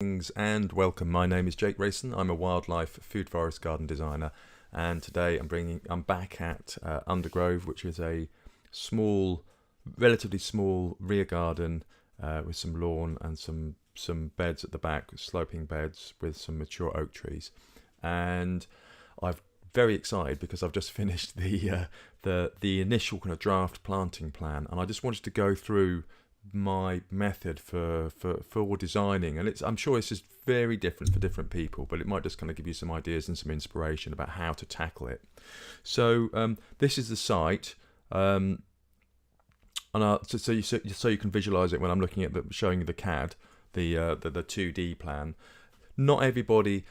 And welcome. My name is Jake Rayson. I'm a wildlife food forest garden designer, and today I'm back at Undergrove, which is a small, relatively small rear garden with some lawn and some beds at the back, sloping beds with some mature oak trees. And I'm very excited because I've just finished the initial kind of draft planting plan, and I just wanted to go through my method for designing, and I'm sure this is very different for different people, but it might just kind of give you some ideas and some inspiration about how to tackle it. So this is the site, and so you can visualize it when I'm looking at showing you the CAD, the 2D plan. Not everybody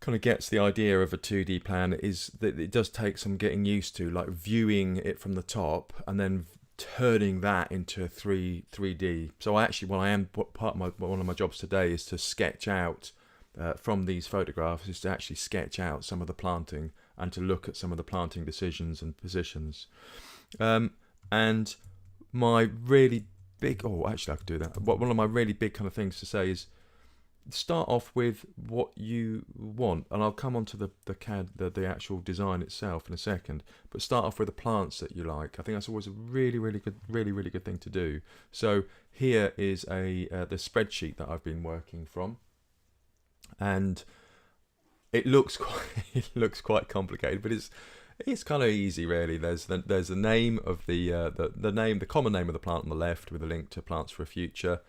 kind of gets the idea of a 2D plan. Is that it does take some getting used to, like viewing it from the top and then turning that into 3D. So one of my jobs today is to sketch out from these photographs, is to actually sketch out some of the planting and to look at some of the planting decisions and positions. And my really big, I could do that. One of my really big kind of things to say is start off with what you want, and I'll come on to the CAD, the actual design itself in a second, but start off with the plants that you like. I think that's always a really good thing to do. So here is the spreadsheet that I've been working from, and it looks quite complicated, but it's kind of easy really. There's the name of the common name of the plant on the left with a link to Plants for a Future.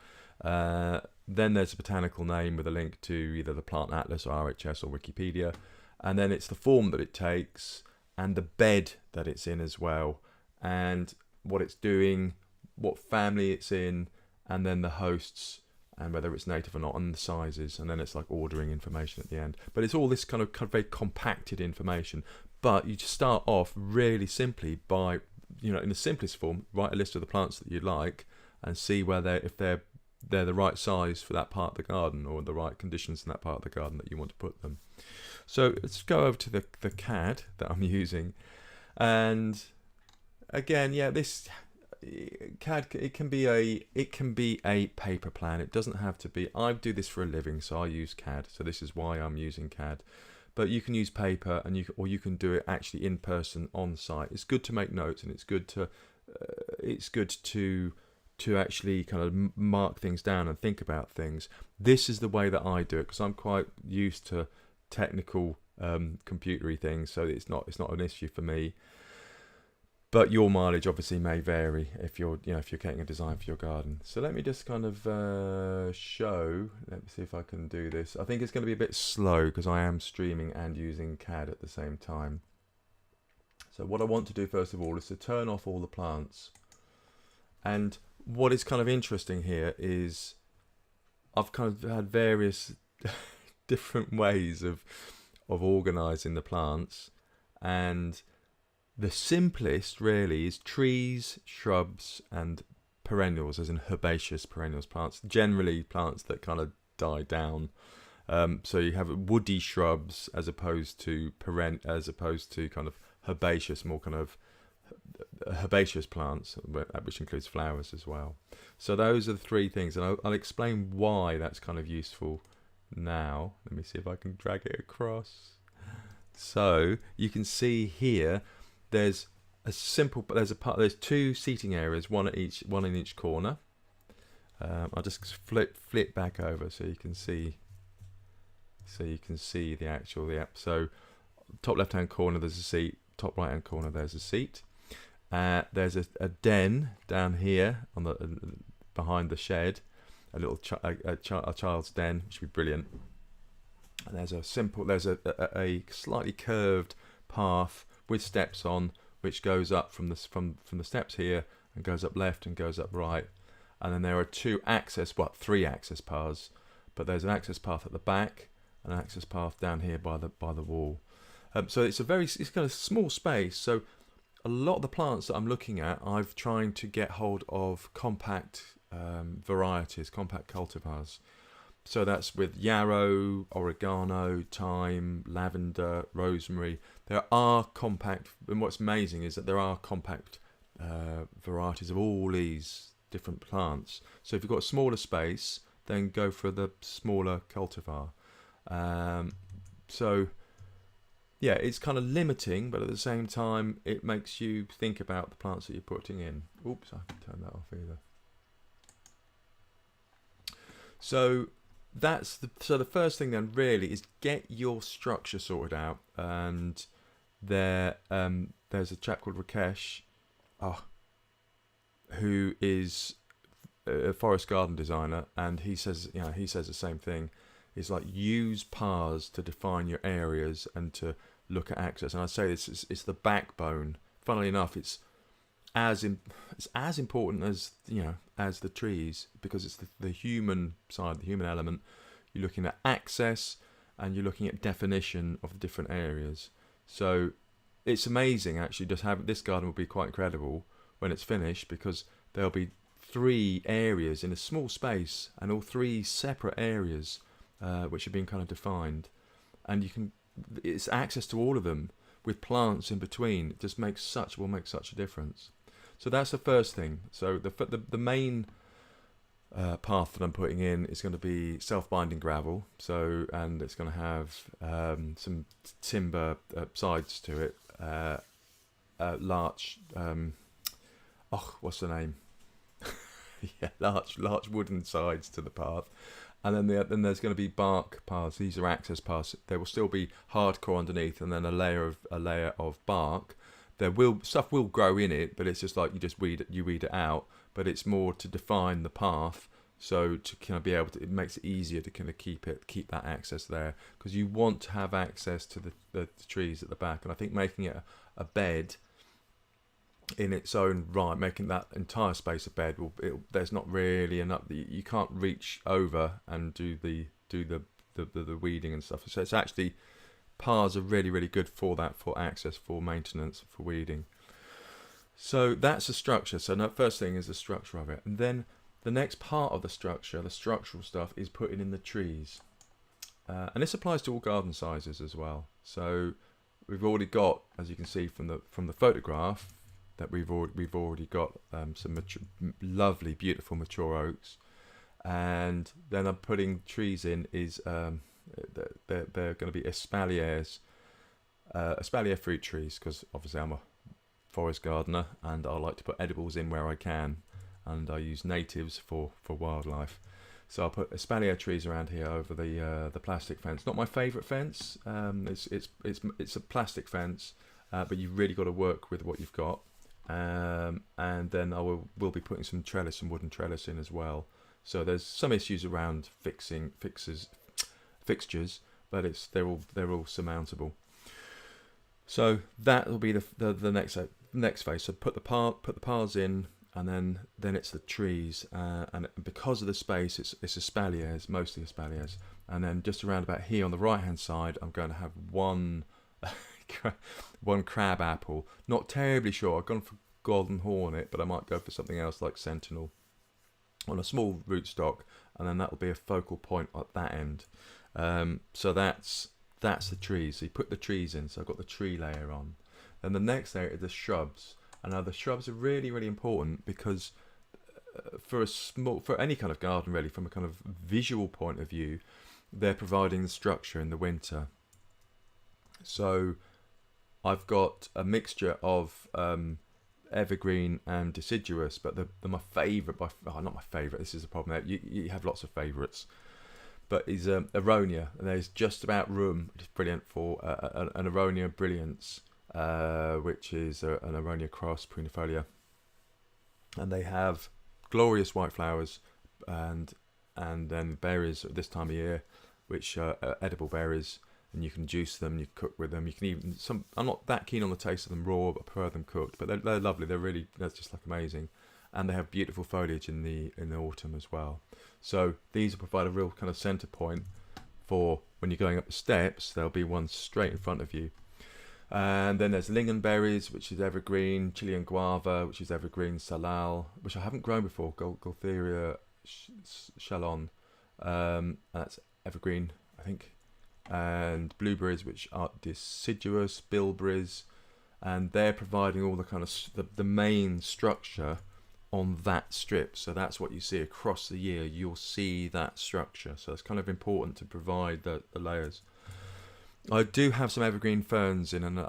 Then there's a botanical name with a link to either the Plant Atlas or RHS or Wikipedia, and then it's the form that it takes and the bed that it's in as well, and what it's doing, what family it's in, and then the hosts and whether it's native or not, and the sizes, and then it's like ordering information at the end. But it's all this kind of very compacted information. But you just start off really simply by, in the simplest form, write a list of the plants that you like and see if they're the right size for that part of the garden, or the right conditions in that part of the garden that you want to put them. So let's go over to the CAD that I'm using, and again, this CAD, it can be a paper plan. It doesn't have to be. I do this for a living, so I use CAD. So this is why I'm using CAD. But you can use paper, and you can do it actually in person on site. It's good to make notes, and it's good to actually kind of mark things down and think about things. This is the way that I do it because I'm quite used to technical computery things, so it's not an issue for me. But your mileage obviously may vary if you're getting a design for your garden. So let me just kind of show. Let me see if I can do this. I think it's going to be a bit slow because I am streaming and using CAD at the same time. So what I want to do first of all is to turn off all the plants. And what is kind of interesting here is I've kind of had various different ways of organising the plants, and the simplest really is trees, shrubs and perennials, as in herbaceous perennials plants, generally plants that kind of die down. So you have woody shrubs as opposed to kind of herbaceous, more kind of herbaceous plants, which includes flowers as well. So those are the three things, and I'll explain why that's kind of useful now. Let me see if I can drag it across. So you can see here there's two seating areas, one in each corner. I'll just flip back over so you can see the actual So top left hand corner there's a seat, top right hand corner there's a seat. There's a den down here on behind the shed, a little a child's den, which would be brilliant. And there's a slightly curved path with steps on, which goes up from the steps here and goes up left and goes up right. And then there are three access paths, but there's an access path at the back and an access path down here by the wall. So it's kind of small space. So a lot of the plants that I'm looking at, I've trying to get hold of compact varieties, compact cultivars. So that's with yarrow, oregano, thyme, lavender, rosemary. There are compact, and what's amazing is that there are compact varieties of all these different plants. So if you've got a smaller space, then go for the smaller cultivar. So yeah, it's kind of limiting, but at the same time, it makes you think about the plants that you're putting in. Oops, I can turn that off either. So the first thing then really is get your structure sorted out. And there's a chap called Rakesh, who is a forest garden designer, and he says the same thing. It's like, use PARs to define your areas and to look at access. And I say this, it's the backbone. Funnily enough, it's as important as as the trees, because it's the human side, the human element. You're looking at access and you're looking at definition of the different areas. So it's amazing, actually. Just having this garden will be quite incredible when it's finished, because there'll be 3 areas in a small space, and all 3 separate areas which have been kind of defined, and it's access to all of them with plants in between. It just will make such a difference. So that's the first thing. So the main path that I'm putting in is going to be self-binding gravel. And it's going to have some timber sides to it, large. What's the name? Yeah, large wooden sides to the path. And then there's going to be bark paths. These are access paths. There will still be hardcore underneath, and then a layer of bark. Stuff will grow in it, but it's just like you weed it out. But it's more to define the path, so to kind of be able to. It makes it easier to kind of keep that access there, because you want to have access to the trees at the back. And I think making it a bed in its own right, making that entire space a bed, there's not really enough. You can't reach over and do the weeding and stuff. So it's actually, PARs are really, really good for that, for access, for maintenance, for weeding. So that's the structure. So the first thing is the structure of it, and then the next part of the structure, the structural stuff, is putting in the trees, and this applies to all garden sizes as well. So we've already got, as you can see from the photograph, that we've already got some lovely, beautiful mature oaks, and then I'm putting trees in. They're going to be espalier fruit trees, because obviously I'm a forest gardener and I like to put edibles in where I can, and I use natives for wildlife. So I'll put espalier trees around here over the plastic fence. Not my favourite fence. It's a plastic fence, but you've really got to work with what you've got. And then I will be putting some wooden trellis in as well. So there's some issues around fixtures, but they're all surmountable. So that will be the next phase. So put the PARs in, and then it's the trees. And because of the space, it's espaliers, mostly espaliers. And then just around about here on the right hand side, I'm going to have one crab apple. Not terribly sure. I've gone for golden hornet, but I might go for something else like sentinel on a small rootstock, and then that will be a focal point at that end. So that's the trees. So you put the trees in. So I've got the tree layer on. Then the next layer is the shrubs. And now the shrubs are really, really important, because for any kind of garden, really, from a kind of visual point of view, they're providing the structure in the winter. So I've got a mixture of evergreen and deciduous, but they're my favourite. Not my favourite. This is the problem. You have lots of favourites, but is aronia, and there's just about room. It's brilliant for an aronia brilliance, which is an aronia cross prunifolia, and they have glorious white flowers, and then berries at this time of year, which are edible berries. And you can juice them, you cook with them. You can even I'm not that keen on the taste of them raw, but I prefer them cooked. But they're lovely. That's just like amazing, and they have beautiful foliage in the autumn as well. So these will provide a real kind of centre point for when you're going up the steps. There'll be one straight in front of you, and then there's lingonberries, which is evergreen, Chilean guava, which is evergreen, salal, which I haven't grown before, Gaultheria chalon, that's evergreen, I think. And blueberries, which are deciduous, bilberries, and they're providing all the kind of the main structure on that strip. So that's what you see across the year. You'll see that structure. So it's kind of important to provide the layers. I do have some evergreen ferns in and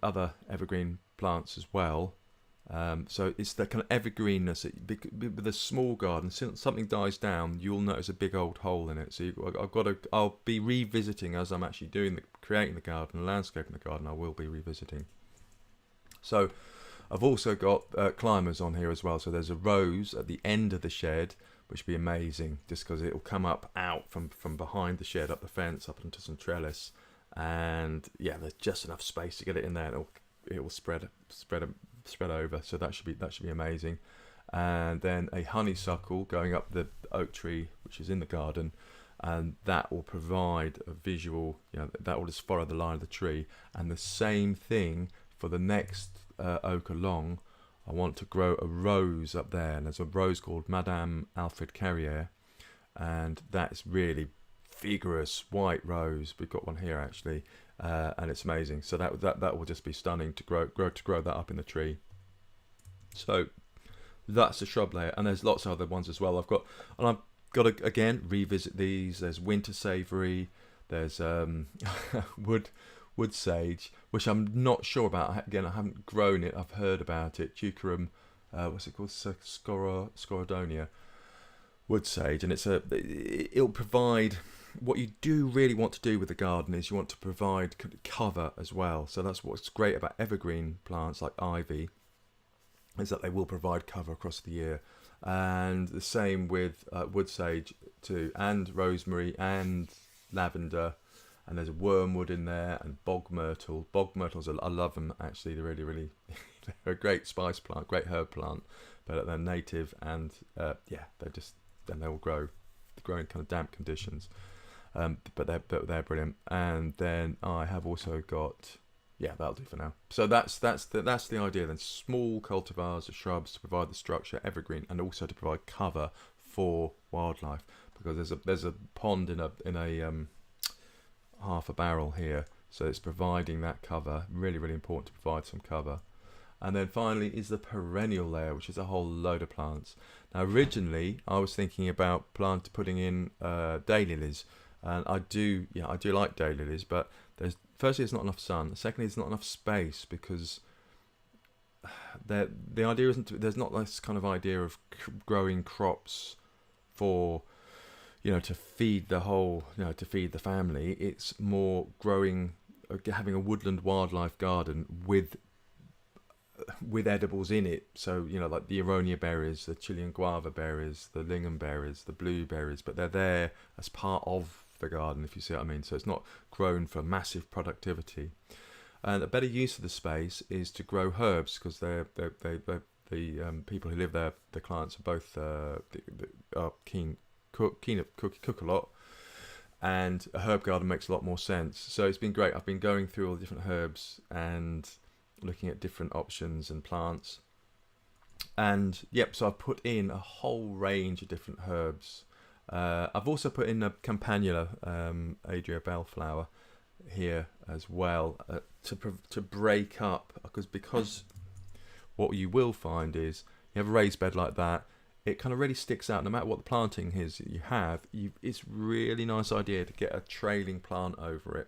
other evergreen plants as well. So it's the kind of evergreenness. With a small garden, since something dies down, you'll notice a big old hole in it. So I'll be revisiting as I'm actually creating the garden, landscaping the garden. I will be revisiting. So I've also got climbers on here as well. So there's a rose at the end of the shed, which would be amazing, just because it will come out from behind the shed, up the fence, up into some trellis, and yeah, there's just enough space to get it in there, and it will spread over. So that should be amazing. And then a honeysuckle going up the oak tree, which is in the garden, and that will provide a visual. That will just follow the line of the tree. And the same thing for the next oak along. I want to grow a rose up there, and there's a rose called Madame Alfred Carrier, and that's really vigorous white rose. We've got one here actually, and it's amazing. So that will just be stunning to grow that up in the tree. So that's the shrub layer, and there's lots of other ones as well. I've got to again revisit these. There's winter savoury. There's wood sage, which I'm not sure about. Again, I haven't grown it. I've heard about it. Tucarum, what's it called? Scorodonia wood sage, and it'll provide. What you do really want to do with the garden is you want to provide cover as well. So that's what's great about evergreen plants like ivy, is that they will provide cover across the year. And the same with wood sage too, and rosemary and lavender. And there's wormwood in there, and bog myrtle. Bog myrtles, I love them actually. They're really they're a great spice plant, great herb plant, but they're native, and they will grow in kind of damp conditions. But they're brilliant. And then I have also got, that'll do for now. So that's the idea then. Small cultivars of shrubs to provide the structure, evergreen, and also to provide cover for wildlife, because there's a pond in a half a barrel here, so it's providing that cover. Really important to provide some cover. And then finally is the perennial layer, which is a whole load of plants. Now originally I was thinking about putting in daylilies, and I do like daylilies, but firstly there's not enough sun, secondly there's not enough space, because the idea isn't there's not this kind of idea of growing crops for to feed the whole, to feed the family. It's more having a woodland wildlife garden with edibles in it. So, like the aronia berries, the Chilean guava berries, the lingam berries, the blueberries, but they're there as part of the garden, if you see what I mean. So it's not grown for massive productivity. And a better use of the space is to grow herbs, because the people who live there, the clients are both are keen cook a lot, and a herb garden makes a lot more sense. So it's been great. I've been going through all the different herbs and looking at different options and plants, and so I've put in a whole range of different herbs. I've also put in a campanula, Adria bellflower here as well, to break up, because what you will find is you have a raised bed like that, it kind of really sticks out. No matter what the planting is you have, it's really nice idea to get a trailing plant over it.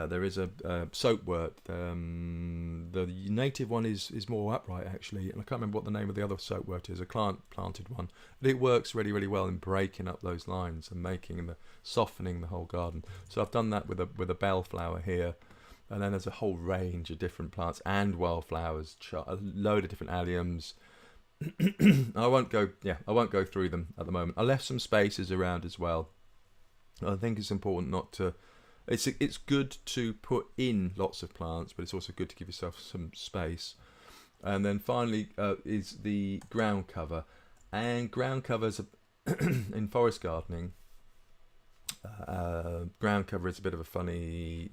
There is a soapwort. The native one is more upright actually, and I can't remember what the name of the other soapwort is. A planted one, but it works really well in breaking up those lines and softening the whole garden. So I've done that with a bellflower here, and then there's a whole range of different plants and wildflowers, a load of different alliums. I won't go through them at the moment. I left some spaces around as well. I think it's important not to. It's good to put in lots of plants, but it's also good to give yourself some space. And then finally is the ground cover, and ground covers in forest gardening. Ground cover is a bit of a funny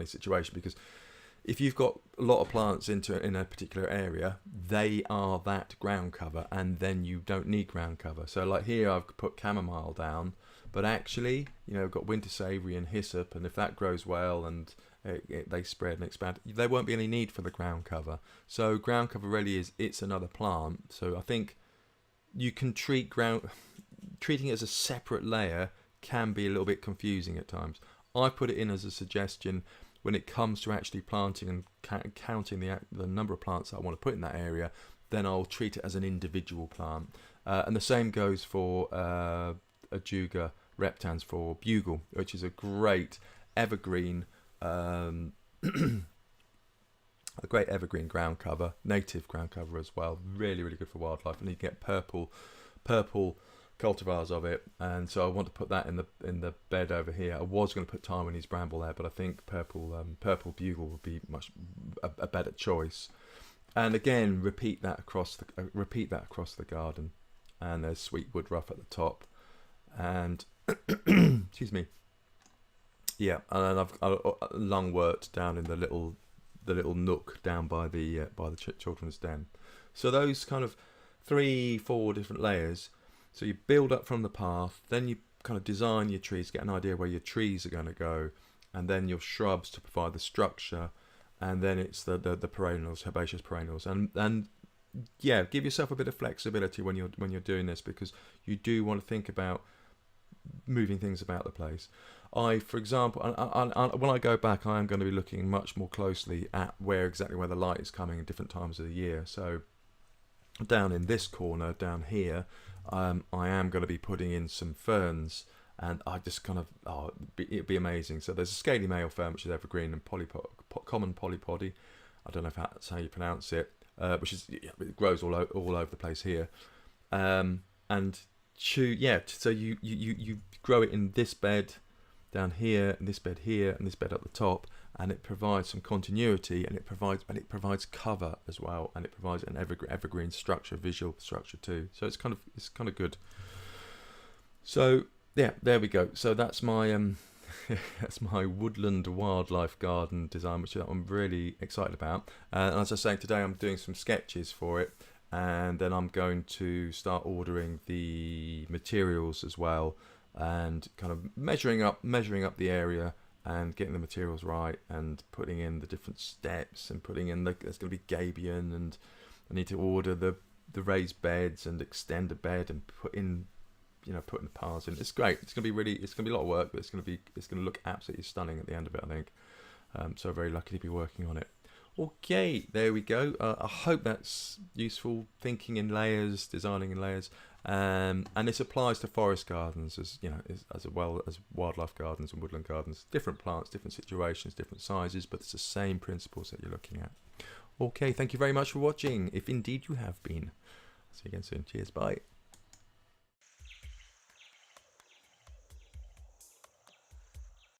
situation, because if you've got a lot of plants in a particular area, they are that ground cover, and then you don't need ground cover. So like here I've put chamomile down, But actually, you know, we've got winter savoury and hyssop, and if that grows well and they spread and expand, there won't be any need for the ground cover. So ground cover really it's another plant. So I think you can treating it as a separate layer can be a little bit confusing at times. I put it in as a suggestion when it comes to actually planting and counting the number of plants that I want to put in that area. Then I'll treat it as an individual plant, and the same goes for Ajuga reptans for bugle, which is a great evergreen, a great evergreen ground cover, native ground cover as well. Really, really good for wildlife, and you get purple cultivars of it. And so I want to put that in the bed over here. I was going to put Taiwanese bramble there, but I think purple bugle would be much a better choice. And again, repeat that across the garden. And there's sweet wood rough at the top, and excuse me. Yeah, and I've lungwort down in the little nook down by the children's den. So those kind of 3-4 different layers. So you build up from the path, then you kind of design your trees, get an idea where your trees are going to go, and then your shrubs to provide the structure, and then it's the perennials, herbaceous perennials, and yeah, give yourself a bit of flexibility when you're doing this, because you do want to think about moving things about the place. For example, when I go back, I am going to be looking much more closely at where the light is coming at different times of the year. So down in this corner, down here, I am going to be putting in some ferns, and I just kind of, it'd be amazing. So there's a scaly male fern, which is evergreen, and common polypody. I don't know if that's how you pronounce it. Which is, it grows all over the place here, so you grow it in this bed down here, and this bed here, and this bed at the top, and it provides some continuity, and it provides cover as well, and it provides an evergreen structure, visual structure too. So it's kind of good. So yeah, there we go. So that's my that's my woodland wildlife garden design, which I'm really excited about. And as I was saying, today I'm doing some sketches for it, and then I'm going to start ordering the materials as well, and kind of measuring up the area and getting the materials right, and putting in the different steps, and putting in there's going to be gabion, and I need to order the raised beds and extend the bed and putting the paths in. It's great. It's going to be a lot of work, but it's going to look absolutely stunning at the end of it, I think. So very lucky to be working on it. Okay, there we go. I hope that's useful, thinking in layers, designing in layers, and this applies to forest gardens as well as wildlife gardens and woodland gardens. Different plants, different situations, different sizes, but it's the same principles that you're looking at. Okay, thank you very much for watching, if indeed you have been. See you again soon. Cheers, bye.